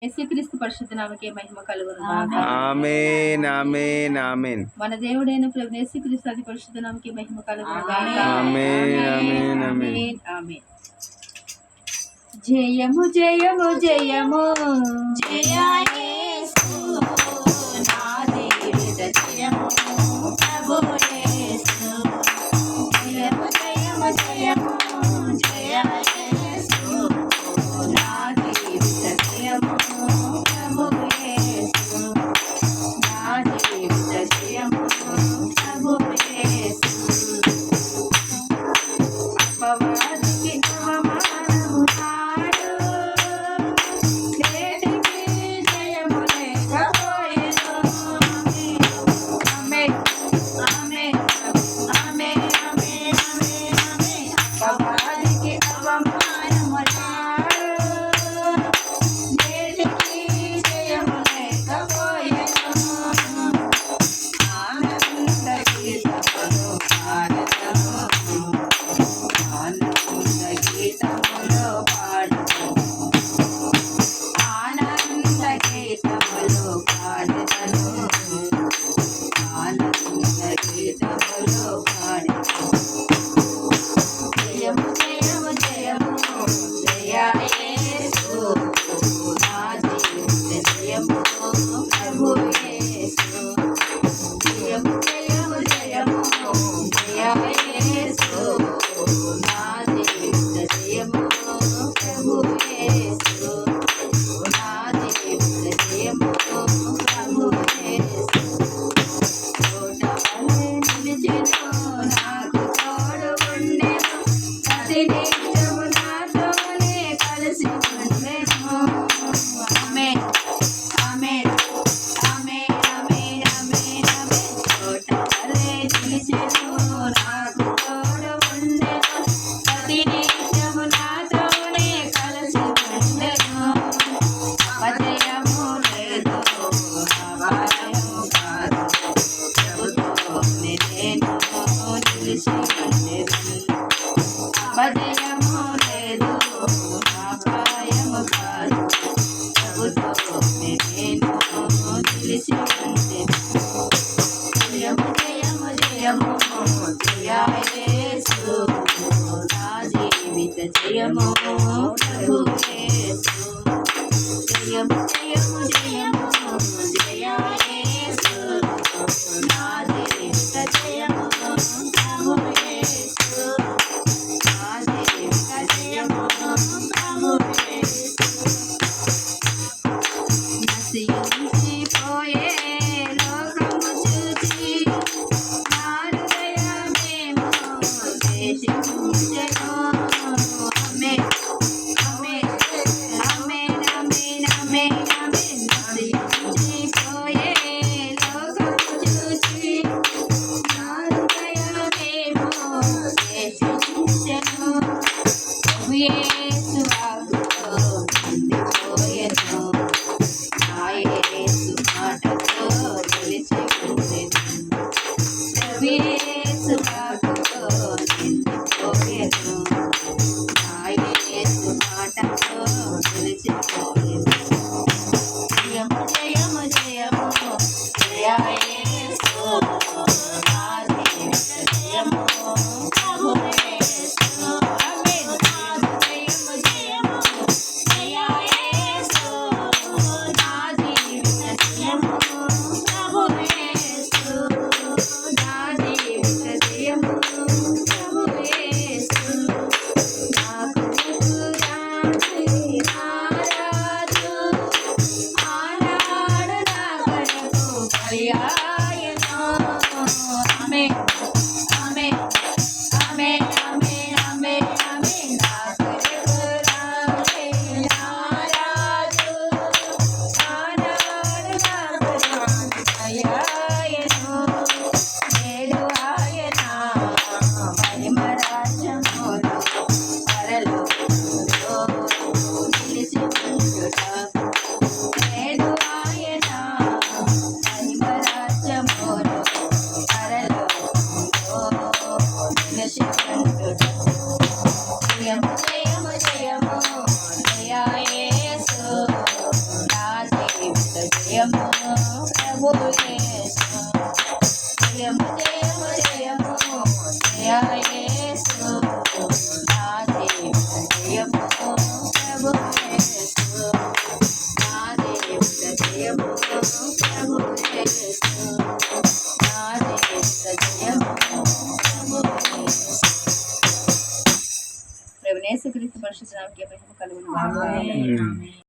యేసుక్రీస్తు పరిశుద్ధ నామముకే మహిమ కలుగును గాక. ఆమేన్ ఆమేన్ ఆమేన్. మన దేవుడైన ప్రభు యేసుక్రీస్తు అతి పరిశుద్ధ నామముకే మహిమ కలుగును గాక. ఆమేన్ ఆమేన్ ఆమేన్ ఆమేన్. జయము జయము జయము జయ యేసు నా జీవిత జయము ప్రభు యేసు. జయము జయము జయము జయ యేసు నా జీవిత జయము ప్రభు యేసు. నా జీవిత జయము ప్రభు యేసు. అపవాదికి అవమానము నాడు నేటికి జయము లేకపోయెను. ఆమేన్ ఆమేన్ ఆమేన్ ఆమేన్ ఆమేన్ ఆమేన్. అపవాదికి అవమానము నాడు నేటికి జయము లేకపోయెను. ఆనంద గీతములు పాడెదము. ఆనంద గీతములు పాడెదము. ఆనంద గీతములు పాడెదము. ఆనంద గీతములు పాడెదము. జయము జయము జయము జయ యేసు నా జీవిత జయము ప్రభు యేసు. జయము జయము జయము జయ యేసు నా జీవిత జయము ప్రభు యేసు. నా జీవిత జయము ప్రభు యేసు. తోటవలె నిలిచెను నాకు తోడు ఉండెను. ప్రతి నిత్యము నాతోనే కలిసి ఉండెను. ఆమేన్ ఆమేన్ ఆమేన్ ఆమేన్ ఆమేన్ ఆమేన్. తోటవలె నిలిచెను నాకు తోడు ఉండెను. ప్రతి నిత్యము నాతోనే కలిసి ఉండెను. అపజయము లేదు అపాయము కాదు. ప్రభుతోనే నేను నిలిచి ఉండెదను. అపజయము లేదు అపాయము కాదు. ప్రభుతోనే నేను నిలిచి ఉండెదను. జయము జయము జయము జయ యేసు నా జీవిత జయము ప్రభు యేసు. జయము జయము జయము జయ యేసు నా జీవిత జయము ప్రభు యేసు. నా జీవిత జయము ప్రభు యేసు. నశించిపోయే లోకము చూచి నా హృదయమేమో ద్వేషించెను. ఆమేన్ ఆమేన్ ఆమేన్ ఆమేన్ ఆమేన్ ఆమేన్. ప్రభు యేసు జయము జయము జయము జయ యేసు నా దేవుడ జయము ప్రభు యేసు నా దేవుడ జయము ప్రభు యేసు నా దేవుడ జయము ప్రభు యేసు ప్రభునేసు క్రీస్తు పరిశుద్ధ నామముకే మహిమ కలుగును గాక. ఆమేన్.